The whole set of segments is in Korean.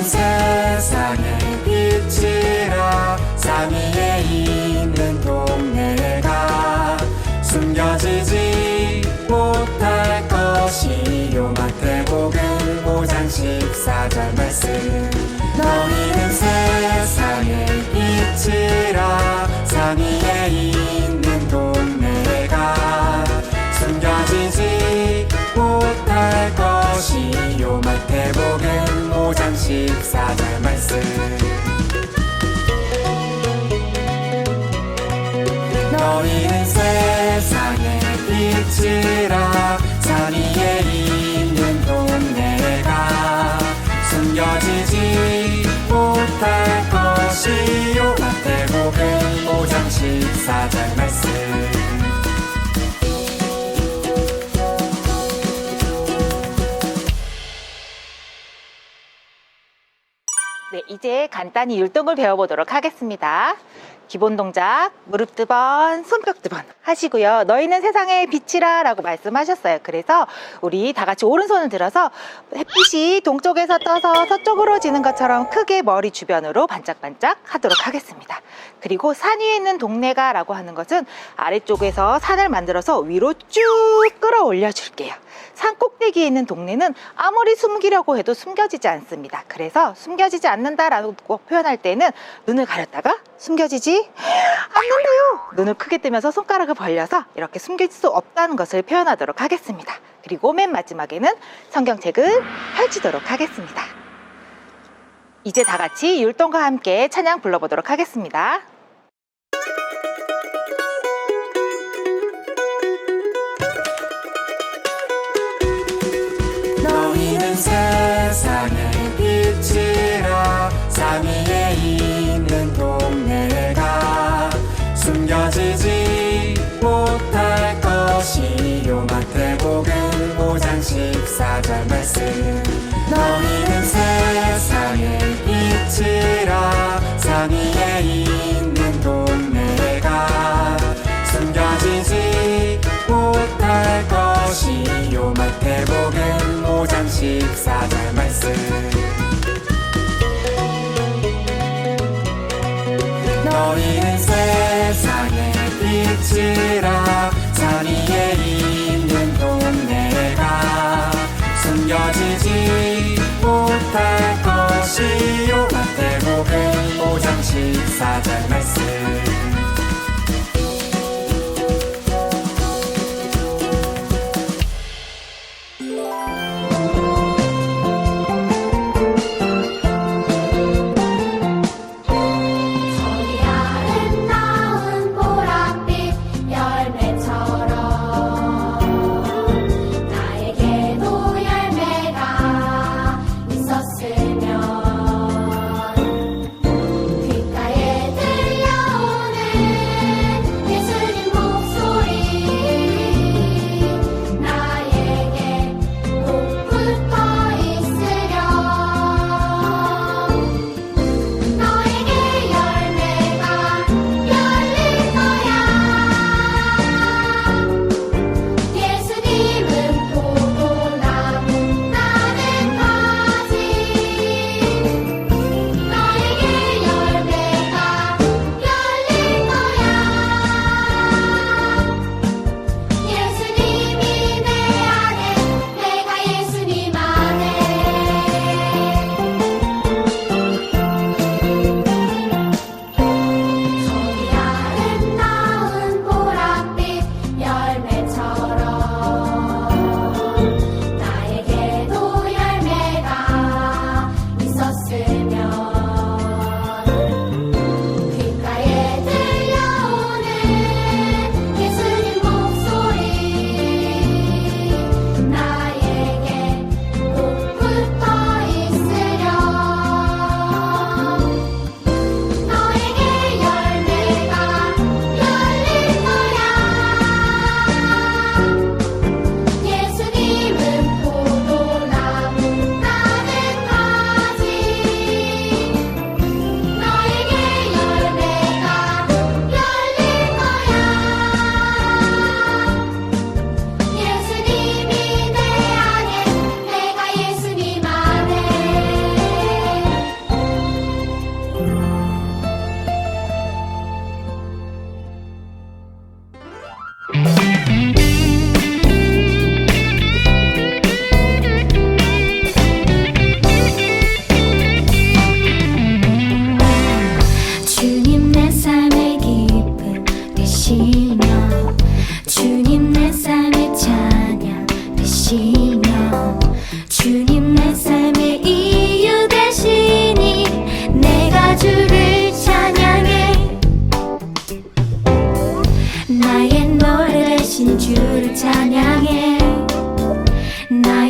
너희는 세상의 빛이라. 산 위에 있는 동네가 숨겨지지 못할 것이요. 마태복음 5장 14절 말씀. 너희는 세상의 빛이라. 산 위에 있는 동네가 숨겨지지 못할 것이요. 마태복음 5장 14절 말씀. 너희는 세상의 빛이라. 산 위에 있는 동네가 숨겨지지 못할 것이요. 마태복음 5장 14절 말씀. 네, 이제 간단히 율동을 배워보도록 하겠습니다. 기본 동작, 무릎 두 번, 손뼉 두 번 하시고요. 너희는 세상의 빛이라 라고 말씀하셨어요. 그래서 우리 다 같이 오른손을 들어서 햇빛이 동쪽에서 떠서 서쪽으로 지는 것처럼 크게 머리 주변으로 반짝반짝 하도록 하겠습니다. 그리고 산 위에 있는 동네가 라고 하는 것은 아래쪽에서 산을 만들어서 위로 쭉 끌어올려 줄게요. 산 꼭대기에 있는 동네는 아무리 숨기려고 해도 숨겨지지 않습니다. 그래서 숨겨지지 않는다라고 표현할 때는 눈을 가렸다가 숨겨지지 않는다요. 눈을 크게 뜨면서 손가락을 벌려서 이렇게 숨길 수 없다는 것을 표현하도록 하겠습니다. 그리고 맨 마지막에는 성경책을 펼치도록 하겠습니다. 이제 다 같이 율동과 함께 찬양 불러보도록 하겠습니다. 너희는 세상의 빛이라. 산 위에 있는 동네가 숨겨지지 못할 것이요. 마태복음 5장 14절 말씀. 너희는 세상의 빛이라. 산 위에 있는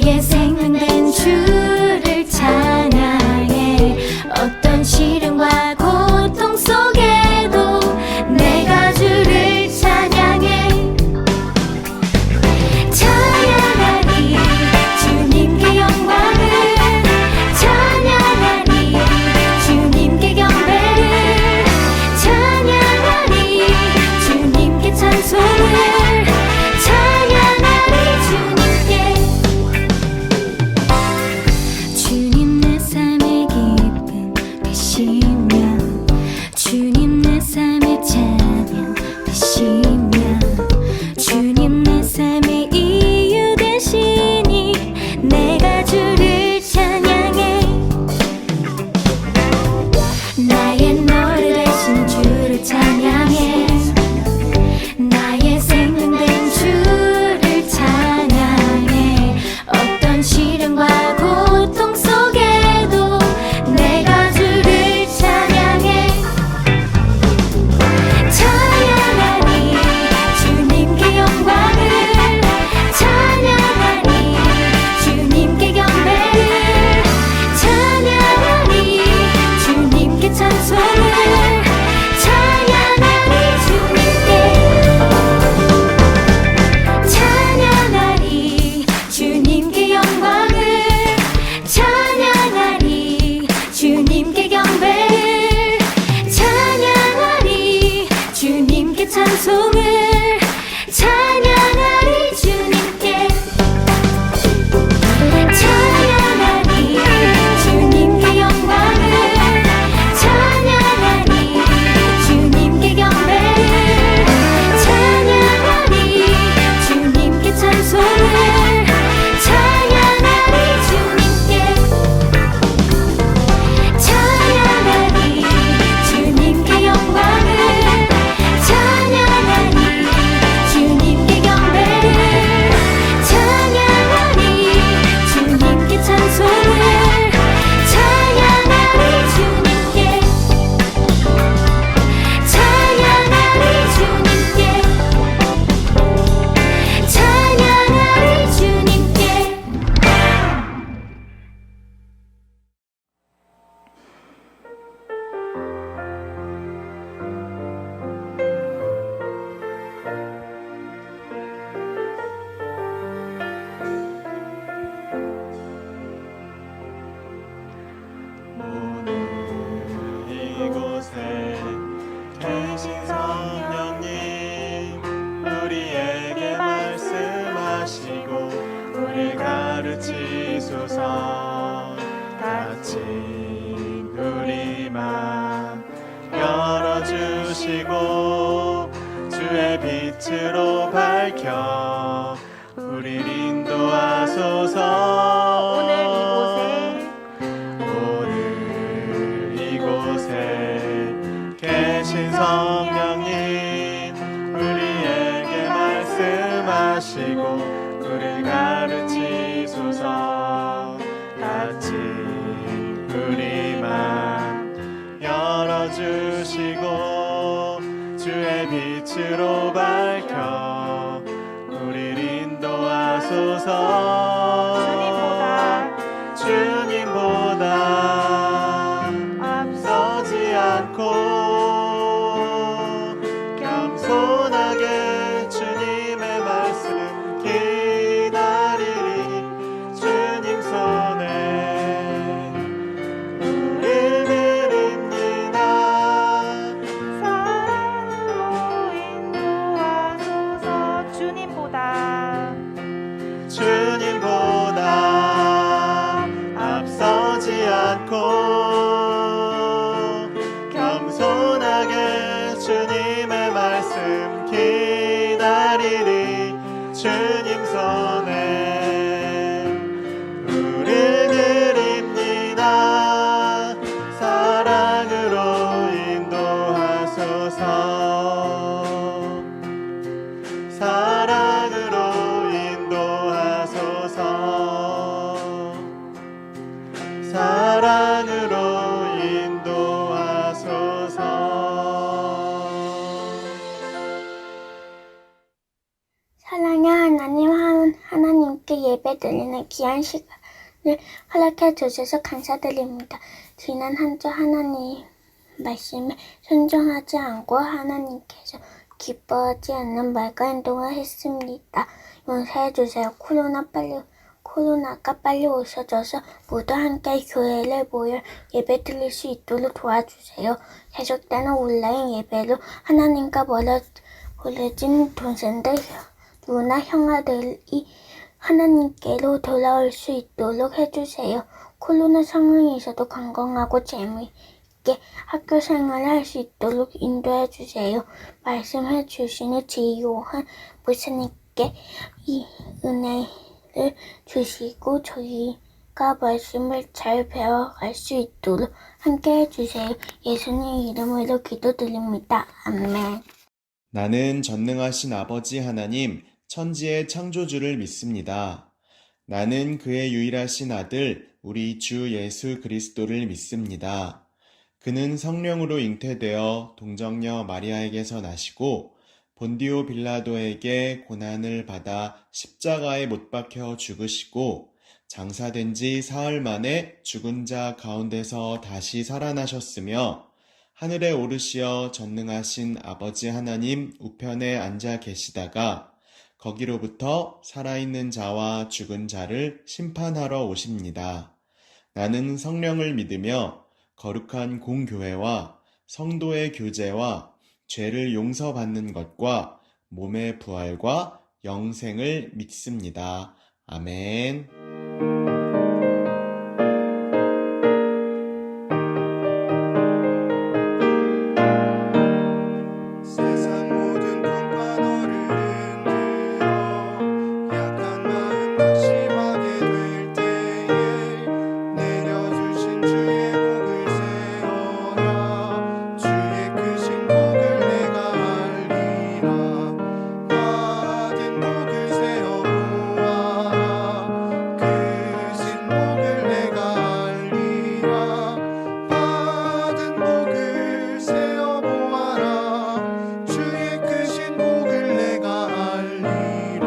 나의 생명된 주를 찬양해. 어떤 시련과 고통 속에도 내가 주를 찬양해. 찬양하리 주님께 영광을, 찬양하리 주님께 경배를, 찬양하리 주님께 찬송을, 찬양하리 주님께. 주님 내 삶의 기쁨 되시며, 주님 내 삶의 찬양 되시며, 주님 내 삶의 이유 되시니 내가 주를 찬양해. 나의 노래 되신 주를 찬양해. 나의 생명된 주를 찬양해. 어떤 시련과 고통 속에도 내가 주를 찬양해. 찬양하리 주님께 영광을, 찬양하리 주님께 경배를, 찬양하리 주님께 찬송을, 찬양하리 주님께. 찬양하리 주님께 영광을, 찬양하리 주님께 경배를, 찬양하리 주님께 찬송을, 찬양하리 주님께. 찬양하리 주님께 영광을, 찬양하리 주님께 경배를, 찬양하리 주님께 찬송을, 찬양하리 주님께. 찬양하리 주님께 영광을, 찬양하리 주님께 경배를, 찬양하리 주님께 찬송을, 찬양하리 주님께. 찬양하리 주님께. 찬양하리 주님께. 이곳에 계신 성령님, 우리에게 말씀하시고 우리 가르치소서. 같이 우리 맘 열어주시고 주의 빛으로 밝혀 우리를 인도하소서. 오늘 이곳에 계신 성령님, 우리에게 말씀하시고 우리를 가르치소서. 같이 우리 맘 열어주시고 주의 빛으로 밝혀 우리를 인도하소서. 주님보다 앞서지 않고 겸손하게 주님의 말씀 기다리리. 주님 손에 우릴 드립니다. 사랑으로 인도하소서. 주님보다 함께 예배 드리는 귀한 시간을 허락해 주셔서 감사드립니다. 지난 한 주 하나님 말씀에 순종하지 않고 하나님께서 기뻐하지 않는 말과 행동을 했습니다. 용서해 주세요. 코로나가 빨리 없어져서 모두 함께 교회를 모여 예배 드릴 수 있도록 도와주세요. 계속되는 온라인 예배로 하나님과 멀어진 동생들, 누나, 형아들이 하나님께로 돌아올 수 있도록 해주세요. 코로나 상황에서도 건강하고 재미있게 학교 생활을 할 수 있도록 인도해 주세요. 말씀해 주시는 지요한 목사님께 이 은혜를 주시고 저희가 말씀을 잘 배워갈 수 있도록 함께 해주세요. 예수님 이름으로 기도드립니다. 아멘. 나는 전능하신 아버지 하나님, 천지의 창조주를 믿습니다. 나는 그의 유일하신 아들, 우리 주 예수 그리스도를 믿습니다. 그는 성령으로 잉태되어 동정녀 마리아에게서 나시고 본디오 빌라도에게 고난을 받아 십자가에 못 박혀 죽으시고 장사된 지 사흘 만에 죽은 자 가운데서 다시 살아나셨으며 하늘에 오르시어 전능하신 아버지 하나님 우편에 앉아 계시다가 거기로부터 살아있는 자와 죽은 자를 심판하러 오십니다. 나는 성령을 믿으며 거룩한 공교회와 성도의 교제와 죄를 용서받는 것과 몸의 부활과 영생을 믿습니다. 아멘. 세상 모든 풍파 너를 흔들어 약한 마음 낙심하게 될 때에 내려주신 주의 복을 세어라. 주의 크신 복을 내가 알리라. 받은 복을 세어 보아라. 크신 복을 내가 알리라. 받은 복을 세어 보아라. 주의 크신 복을 내가 알리라.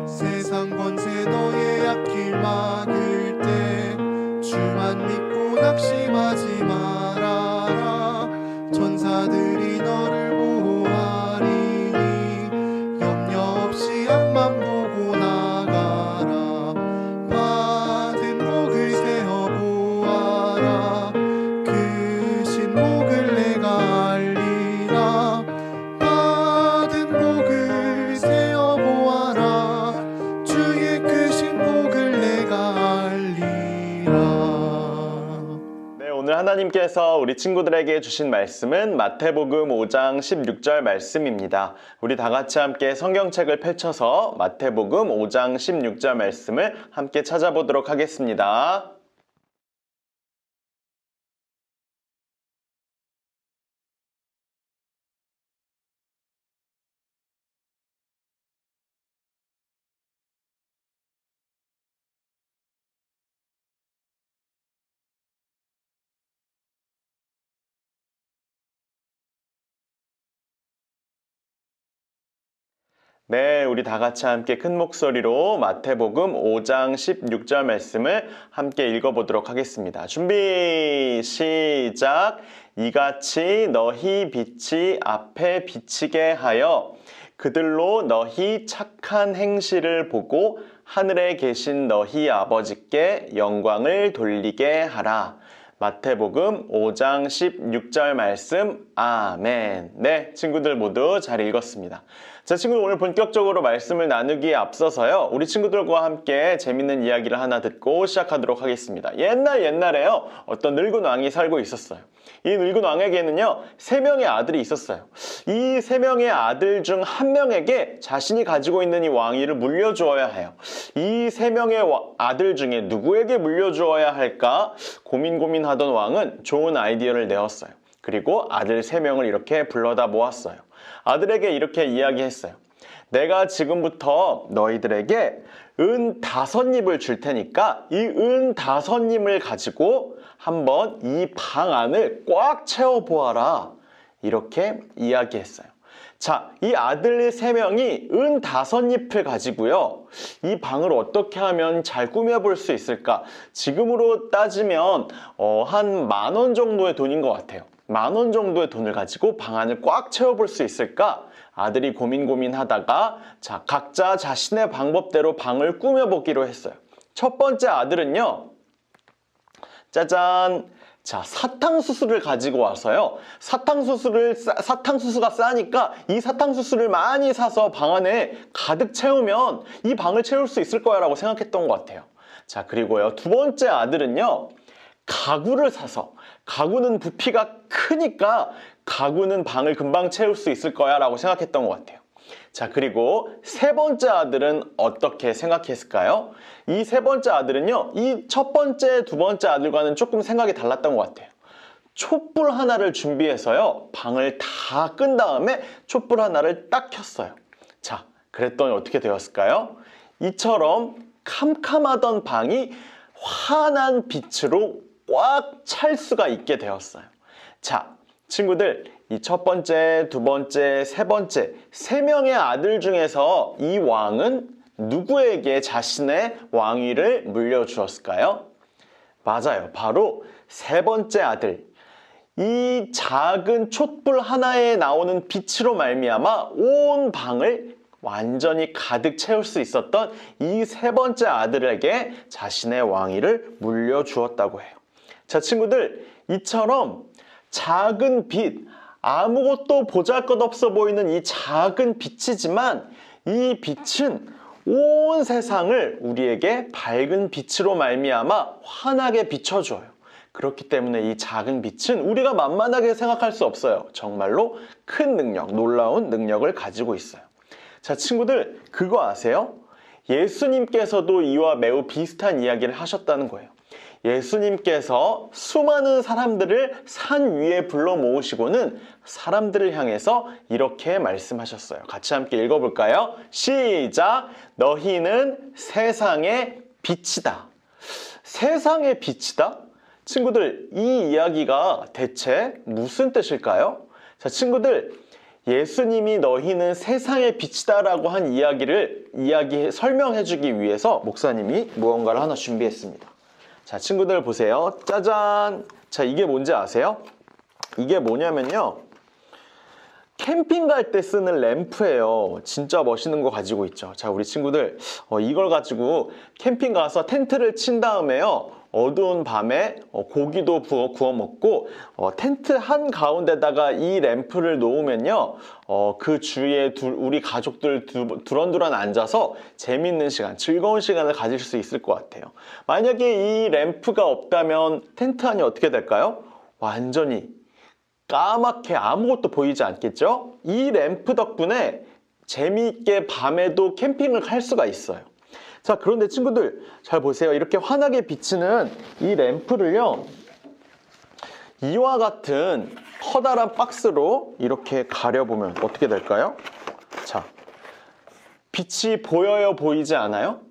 세상 권세 너의 앞길 막을 때 주만 믿고 낙심하지 말아라. 전사들이 너를 보호하리니 염려 없이 앞만 보고 나가라. 받은 복을 세어 보아라. 크신 복을 내가 알리라. 받은 복을 세어 보아라. 주의 크신 복을 내가 알리라. 네, 오늘 하나님께서 우리 친구들에게 주신 말씀은 마태복음 5장 16절 말씀입니다. 우리 다 같이 함께 성경책을 펼쳐서 마태복음 5장 16절 말씀을 함께 찾아보도록 하겠습니다. 네, 우리 다 같이 함께 큰 목소리로 마태복음 5장 16절 말씀을 함께 읽어보도록 하겠습니다. 준비, 시작! 이같이 너희 빛이 앞에 비치게 하여 그들로 너희 착한 행실을 보고 하늘에 계신 너희 아버지께 영광을 돌리게 하라. 마태복음 5장 16절 말씀, 아멘. 네, 친구들 모두 잘 읽었습니다. 자, 친구들 오늘 본격적으로 말씀을 나누기에 앞서서요, 우리 친구들과 함께 재밌는 이야기를 하나 듣고 시작하도록 하겠습니다. 옛날에요, 어떤 늙은 왕이 살고 있었어요. 이 늙은 왕에게는요, 3명의 아들이 있었어요. 이 3명의 아들 중 한 명에게 자신이 가지고 있는 이 왕위를 물려주어야 해요. 이 3명의 아들 중에 누구에게 물려주어야 할까 고민하던 왕은 좋은 아이디어를 내었어요. 그리고 아들 3명을 이렇게 불러다 모았어요. 아들에게 이렇게 이야기했어요. 내가 지금부터 너희들에게 은 5입을 줄 테니까 이 은 5입을 가지고 한번 이 방 안을 꽉 채워보아라. 이렇게 이야기했어요. 자, 이 아들 3명이 은 5잎을 가지고요. 이 방을 어떻게 하면 잘 꾸며볼 수 있을까? 지금으로 따지면 한 10,000원 정도의 돈인 것 같아요. 10,000원 정도의 돈을 가지고 방 안을 꽉 채워볼 수 있을까? 아들이 고민하다가 자, 각자 자신의 방법대로 방을 꾸며보기로 했어요. 첫 번째 아들은요. 짜잔! 자, 사탕수수를 가지고 와서요. 사탕수수가 싸니까 이 사탕수수를 많이 사서 방 안에 가득 채우면 이 방을 채울 수 있을 거야 라고 생각했던 것 같아요. 자, 그리고요. 두 번째 아들은요. 가구를 사서, 가구는 부피가 크니까 가구는 방을 금방 채울 수 있을 거야 라고 생각했던 것 같아요. 자, 그리고 세 번째 아들은 어떻게 생각했을까요? 이 세 번째 아들은요, 이 첫 번째, 두 번째 아들과는 조금 생각이 달랐던 것 같아요. 촛불 하나를 준비해서요, 방을 다 끈 다음에 촛불 하나를 딱 켰어요. 자, 그랬더니 어떻게 되었을까요? 이처럼 캄캄하던 방이 환한 빛으로 꽉 찰 수가 있게 되었어요. 자, 친구들, 이 첫 번째, 두 번째, 세 번째, 3명의 아들 중에서 이 왕은 누구에게 자신의 왕위를 물려주었을까요? 맞아요. 바로 세 번째 아들. 이 작은 촛불 하나에 나오는 빛으로 말미암아 온 방을 완전히 가득 채울 수 있었던 이 세 번째 아들에게 자신의 왕위를 물려주었다고 해요. 자, 친구들, 이처럼 작은 빛, 아무것도 보잘것없어 보이는 이 작은 빛이지만 이 빛은 온 세상을 우리에게 밝은 빛으로 말미암아 환하게 비춰줘요. 그렇기 때문에 이 작은 빛은 우리가 만만하게 생각할 수 없어요. 정말로 큰 능력, 놀라운 능력을 가지고 있어요. 자, 친구들, 그거 아세요? 예수님께서도 이와 매우 비슷한 이야기를 하셨다는 거예요. 예수님께서 수많은 사람들을 산 위에 불러 모으시고는 사람들을 향해서 이렇게 말씀하셨어요. 같이 함께 읽어볼까요? 시작! 너희는 세상의 빛이다. 세상의 빛이다? 친구들, 이 이야기가 대체 무슨 뜻일까요? 자, 친구들, 예수님이 너희는 세상의 빛이다 라고 한 설명해 주기 위해서 목사님이 무언가를 하나 준비했습니다. 자, 친구들 보세요. 짜잔! 자, 이게 뭔지 아세요? 이게 뭐냐면요. 캠핑 갈 때 쓰는 램프예요. 진짜 멋있는 거 가지고 있죠. 자, 우리 친구들 이걸 가지고 캠핑 가서 텐트를 친 다음에요. 어두운 밤에 고기도 구워 먹고 텐트 한 가운데다가 이 램프를 놓으면요. 그 주위에 우리 가족들 두런두런 앉아서 재밌는 시간, 즐거운 시간을 가질 수 있을 것 같아요. 만약에 이 램프가 없다면 텐트 안이 어떻게 될까요? 완전히 까맣게 아무것도 보이지 않겠죠? 이 램프 덕분에 재미있게 밤에도 캠핑을 할 수가 있어요. 자, 그런데 친구들 잘 보세요. 이렇게 환하게 비치는 이 램프를요, 이와 같은 커다란 박스로 이렇게 가려보면 어떻게 될까요? 자, 빛이 보여요? 보이지 않아요?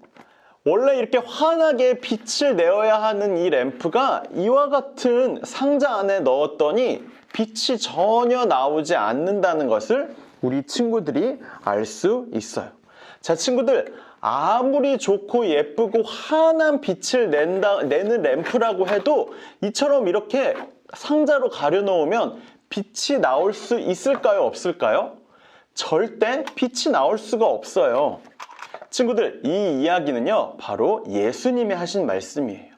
원래 이렇게 환하게 빛을 내어야 하는 이 램프가 이와 같은 상자 안에 넣었더니 빛이 전혀 나오지 않는다는 것을 우리 친구들이 알 수 있어요. 자, 친구들, 아무리 좋고 예쁘고 환한 빛을 내는 램프라고 해도 이처럼 이렇게 상자로 가려놓으면 빛이 나올 수 있을까요? 없을까요? 절대 빛이 나올 수가 없어요. 친구들, 이 이야기는요, 바로 예수님이 하신 말씀이에요.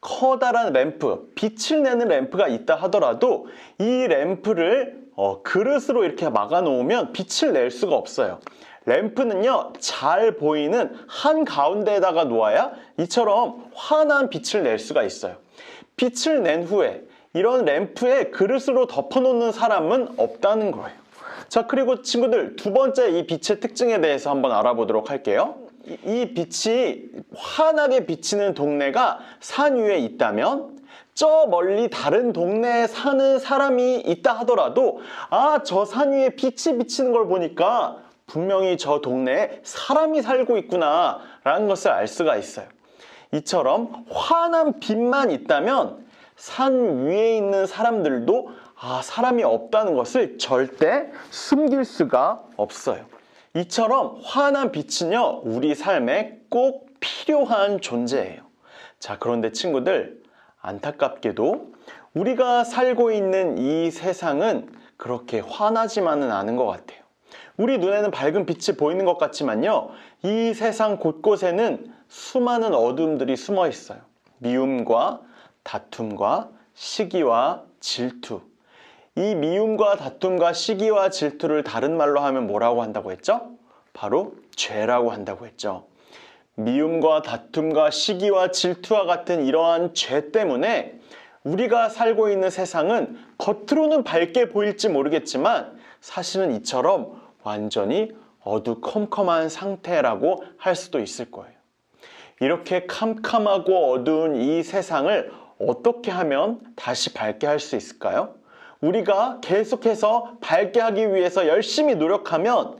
커다란 램프, 빛을 내는 램프가 있다 하더라도 이 램프를 그릇으로 이렇게 막아 놓으면 빛을 낼 수가 없어요. 램프는요, 잘 보이는 한 가운데에다가 놓아야 이처럼 환한 빛을 낼 수가 있어요. 빛을 낸 후에 이런 램프에 그릇으로 덮어놓는 사람은 없다는 거예요. 자, 그리고 친구들, 두 번째 이 빛의 특징에 대해서 한번 알아보도록 할게요. 이 빛이 환하게 비치는 동네가 산 위에 있다면 저 멀리 다른 동네에 사는 사람이 있다 하더라도 저 산 위에 빛이 비치는 걸 보니까 분명히 저 동네에 사람이 살고 있구나 라는 것을 알 수가 있어요. 이처럼 환한 빛만 있다면 산 위에 있는 사람들도 사람이 없다는 것을 절대 숨길 수가 없어요. 이처럼 환한 빛은요, 우리 삶에 꼭 필요한 존재예요. 자, 그런데 친구들, 안타깝게도 우리가 살고 있는 이 세상은 그렇게 환하지만은 않은 것 같아요. 우리 눈에는 밝은 빛이 보이는 것 같지만요, 이 세상 곳곳에는 수많은 어둠들이 숨어 있어요. 미움과 다툼과 시기와 질투. 이 미움과 다툼과 시기와 질투를 다른 말로 하면 뭐라고 한다고 했죠? 바로 죄라고 한다고 했죠. 미움과 다툼과 시기와 질투와 같은 이러한 죄 때문에 우리가 살고 있는 세상은 겉으로는 밝게 보일지 모르겠지만 사실은 이처럼 완전히 어두컴컴한 상태라고 할 수도 있을 거예요. 이렇게 캄캄하고 어두운 이 세상을 어떻게 하면 다시 밝게 할 수 있을까요? 우리가 계속해서 밝게 하기 위해서 열심히 노력하면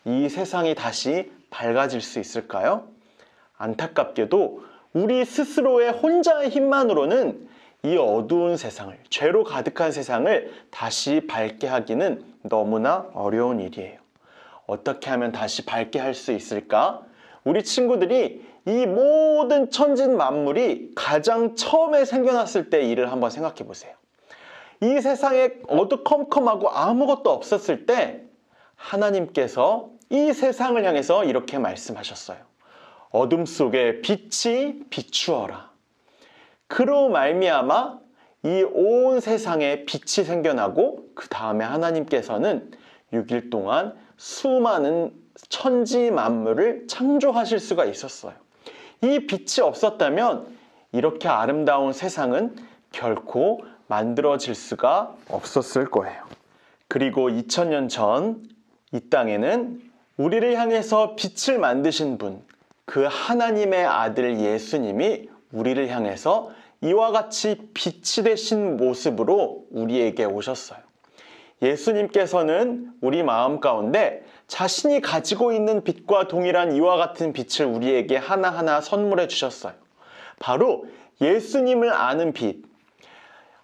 이 세상이 다시 밝아질 수 있을까요? 안타깝게도 우리 스스로의 혼자의 힘만으로는 이 어두운 세상을, 죄로 가득한 세상을 다시 밝게 하기는 너무나 어려운 일이에요. 어떻게 하면 다시 밝게 할 수 있을까? 우리 친구들이 이 모든 천진 만물이 가장 처음에 생겨났을 때 일을 한번 생각해 보세요. 이 세상에 어두컴컴하고 아무것도 없었을 때 하나님께서 이 세상을 향해서 이렇게 말씀하셨어요. 어둠 속에 빛이 비추어라. 그로 말미암아 이 온 세상에 빛이 생겨나고 그 다음에 하나님께서는 6일 동안 수많은 천지 만물을 창조하실 수가 있었어요. 이 빛이 없었다면 이렇게 아름다운 세상은 결코 만들어질 수가 없었을 거예요. 그리고 2000년 전 이 땅에는 우리를 향해서 빛을 만드신 분, 그 하나님의 아들 예수님이 우리를 향해서 이와 같이 빛이 되신 모습으로 우리에게 오셨어요. 예수님께서는 우리 마음 가운데 자신이 가지고 있는 빛과 동일한 이와 같은 빛을 우리에게 하나하나 선물해 주셨어요. 바로 예수님을 아는 빛,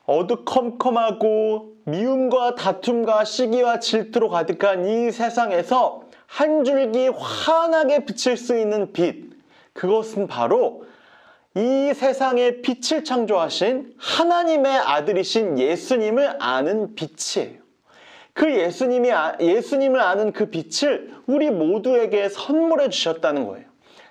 어두컴컴하고 미움과 다툼과 시기와 질투로 가득한 이 세상에서 한 줄기 환하게 비칠 수 있는 빛, 그것은 바로 이 세상에 빛을 창조하신 하나님의 아들이신 예수님을 아는 빛이에요. 그 예수님을 아는 그 빛을 우리 모두에게 선물해 주셨다는 거예요.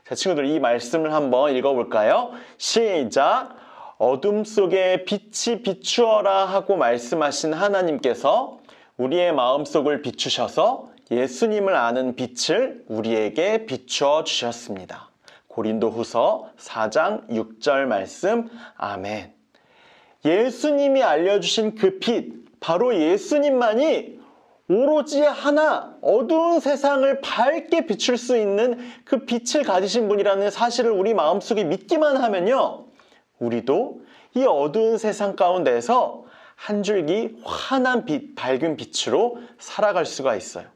자, 친구들, 이 말씀을 한번 읽어볼까요? 시작! 어둠 속에 빛이 비추어라 하고 말씀하신 하나님께서 우리의 마음속을 비추셔서 예수님을 아는 빛을 우리에게 비추어 주셨습니다. 고린도후서 4장 6절 말씀, 아멘. 예수님이 알려주신 그 빛, 바로 예수님만이 오로지 하나 어두운 세상을 밝게 비출 수 있는 그 빛을 가지신 분이라는 사실을 우리 마음속에 믿기만 하면요, 우리도 이 어두운 세상 가운데에서 한 줄기 환한 빛, 밝은 빛으로 살아갈 수가 있어요.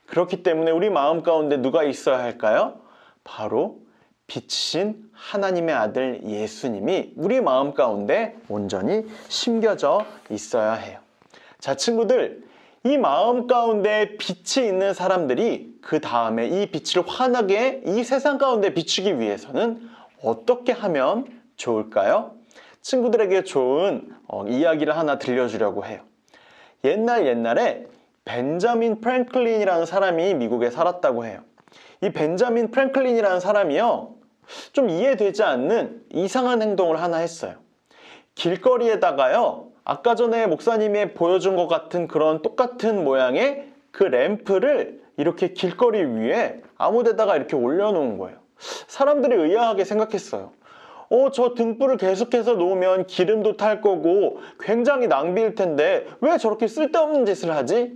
그렇기 때문에 우리 마음 가운데 누가 있어야 할까요? 바로 빛이신 하나님의 아들 예수님이 우리 마음 가운데 온전히 심겨져 있어야 해요. 자, 친구들, 이 마음 가운데 빛이 있는 사람들이 그 다음에 이 빛을 환하게 이 세상 가운데 비추기 위해서는 어떻게 하면 좋을까요? 친구들에게 좋은 이야기를 하나 들려주려고 해요. 옛날에 벤자민 프랭클린이라는 사람이 미국에 살았다고 해요. 이 벤자민 프랭클린이라는 사람이요, 좀 이해되지 않는 이상한 행동을 하나 했어요. 길거리에다가요, 아까 전에 목사님이 보여준 것 같은 그런 똑같은 모양의 그 램프를 이렇게 길거리 위에 아무 데다가 이렇게 올려놓은 거예요. 사람들이 의아하게 생각했어요. 저 등불을 계속해서 놓으면 기름도 탈 거고 굉장히 낭비일 텐데 왜 저렇게 쓸데없는 짓을 하지?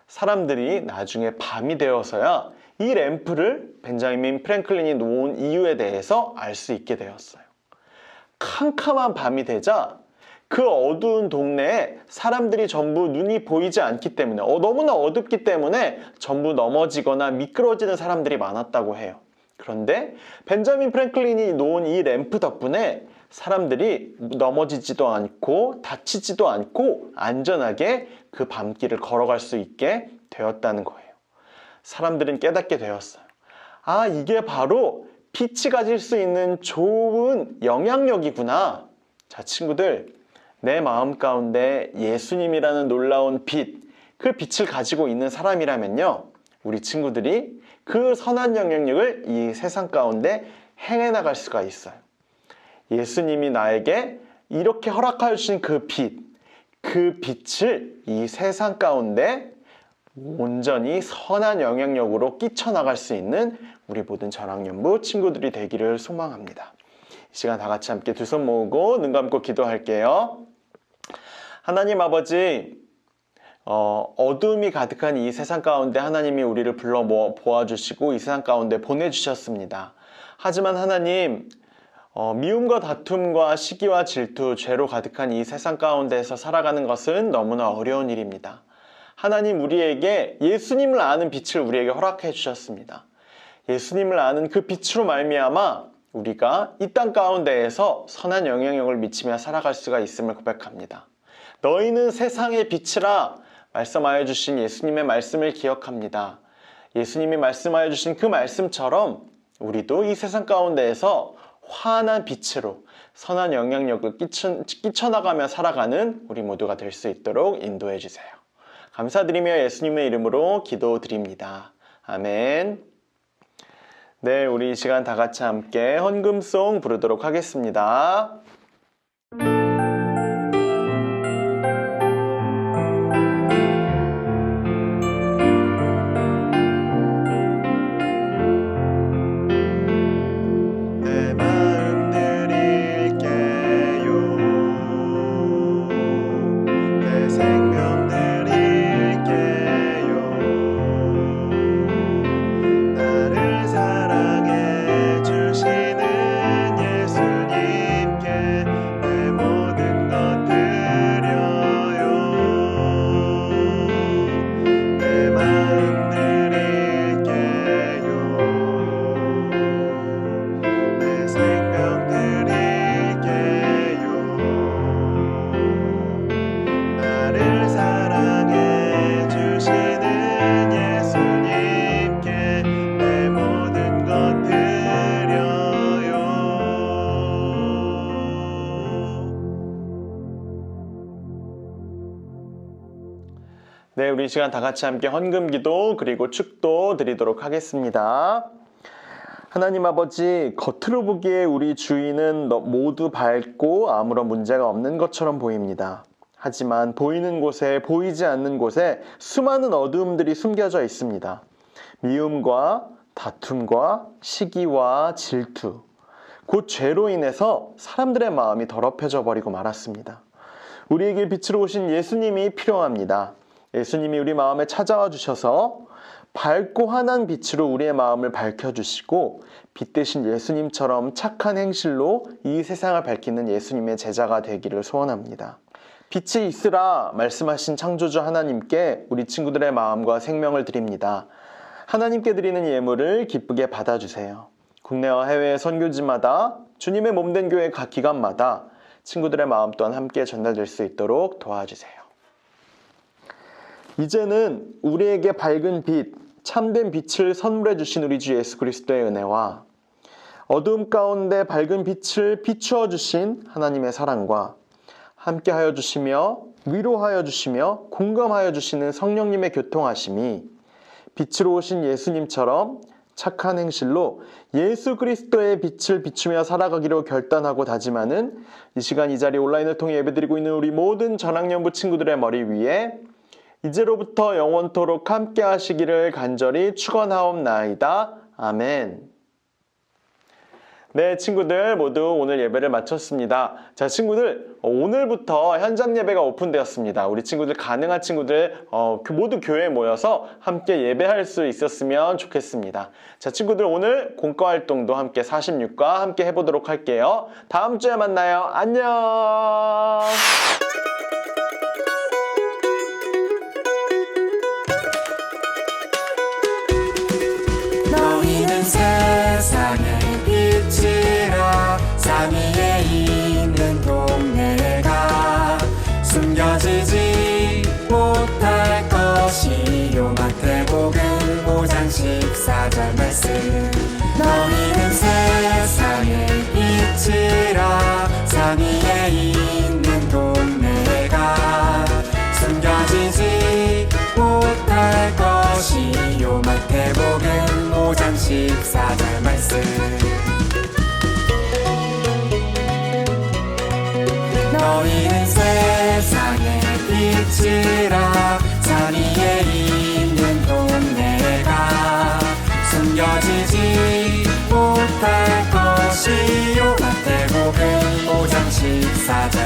사람들이 나중에 밤이 되어서야 이 램프를 벤자민 프랭클린이 놓은 이유에 대해서 알 수 있게 되었어요. 캄캄한 밤이 되자 그 어두운 동네에 사람들이 전부 눈이 보이지 않기 때문에 너무나 어둡기 때문에 전부 넘어지거나 미끄러지는 사람들이 많았다고 해요. 그런데 벤자민 프랭클린이 놓은 이 램프 덕분에 사람들이 넘어지지도 않고 다치지도 않고 안전하게 그 밤길을 걸어갈 수 있게 되었다는 거예요. 사람들은 깨닫게 되었어요. 아, 이게 바로 빛이 가질 수 있는 좋은 영향력이구나. 자, 친구들, 내 마음 가운데 예수님이라는 놀라운 빛, 그 빛을 가지고 있는 사람이라면요, 우리 친구들이 그 선한 영향력을 이 세상 가운데 행해 나갈 수가 있어요. 예수님이 나에게 이렇게 허락하여 주신 그 빛, 그 빛을 이 세상 가운데 온전히 선한 영향력으로 끼쳐나갈 수 있는 우리 모든 전학년부 친구들이 되기를 소망합니다. 이 시간 다 같이 함께 두 손 모으고 눈 감고 기도할게요. 하나님 아버지, 어둠이 가득한 이 세상 가운데 하나님이 우리를 불러 보아주시고 이 세상 가운데 보내주셨습니다. 하지만 하나님, 미움과 다툼과 시기와 질투, 죄로 가득한 이 세상 가운데에서 살아가는 것은 너무나 어려운 일입니다. 하나님, 우리에게 예수님을 아는 빛을 우리에게 허락해 주셨습니다. 예수님을 아는 그 빛으로 말미암아 우리가 이 땅 가운데에서 선한 영향력을 미치며 살아갈 수가 있음을 고백합니다. 너희는 세상의 빛이라 말씀하여 주신 예수님의 말씀을 기억합니다. 예수님이 말씀하여 주신 그 말씀처럼 우리도 이 세상 가운데에서 환한 빛으로 선한 영향력을 끼쳐나가며 살아가는 우리 모두가 될 수 있도록 인도해 주세요. 감사드리며 예수님의 이름으로 기도드립니다. 아멘. 네, 우리 이 시간 다 같이 함께 헌금송 부르도록 하겠습니다. 내 마음 드릴게요. 내 생명 드릴게요. 나를 사랑해 주시는 예수님께 내 모든 것 드려요. 내 마음 드릴게요. 내 생명 드릴게요. 나를 사랑해 주시는 예수님께 내 모든 것 드려요. 네, 우리 이 시간 다 같이 함께 헌금기도 그리고 축도 드리도록 하겠습니다. 하나님 아버지, 겉으로 보기에 우리 주인은 모두 밝고 아무런 문제가 없는 것처럼 보입니다. 하지만 보이는 곳에 보이지 않는 곳에 수많은 어두움들이 숨겨져 있습니다. 미움과 다툼과 시기와 질투, 곧 죄로 인해서 사람들의 마음이 더럽혀져 버리고 말았습니다. 우리에게 빛으로 오신 예수님이 필요합니다. 예수님이 우리 마음에 찾아와 주셔서 밝고 환한 빛으로 우리의 마음을 밝혀주시고 빛 대신 예수님처럼 착한 행실로 이 세상을 밝히는 예수님의 제자가 되기를 소원합니다. 빛이 있으라 말씀하신 창조주 하나님께 우리 친구들의 마음과 생명을 드립니다. 하나님께 드리는 예물을 기쁘게 받아주세요. 국내와 해외 선교지마다 주님의 몸된 교회 각 기관마다 친구들의 마음 또한 함께 전달될 수 있도록 도와주세요. 이제는 우리에게 밝은 빛, 참된 빛을 선물해 주신 우리 주 예수 그리스도의 은혜와 어두움 가운데 밝은 빛을 비추어 주신 하나님의 사랑과 함께하여 주시며 위로하여 주시며 공감하여 주시는 성령님의 교통하심이 빛으로 오신 예수님처럼 착한 행실로 예수 그리스도의 빛을 비추며 살아가기로 결단하고 다짐하는 이 시간 이 자리 온라인을 통해 예배드리고 있는 우리 모든 전학년부 친구들의 머리 위에 이제로부터 영원토록 함께 하시기를 간절히 축원하옵나이다. 아멘. 네, 친구들 모두 오늘 예배를 마쳤습니다. 자, 친구들, 오늘부터 현장 예배가 오픈되었습니다. 우리 친구들, 가능한 친구들 모두 교회에 모여서 함께 예배할 수 있었으면 좋겠습니다. 자, 친구들, 오늘 공과 활동도 함께 46과 함께 해보도록 할게요. 다음 주에 만나요. 안녕. 너희는 세상 14절 말씀 너희는 세상의 빛이라 산 위에 있는 동네가 숨겨지지 못할 것이요 마태복음 5장 14절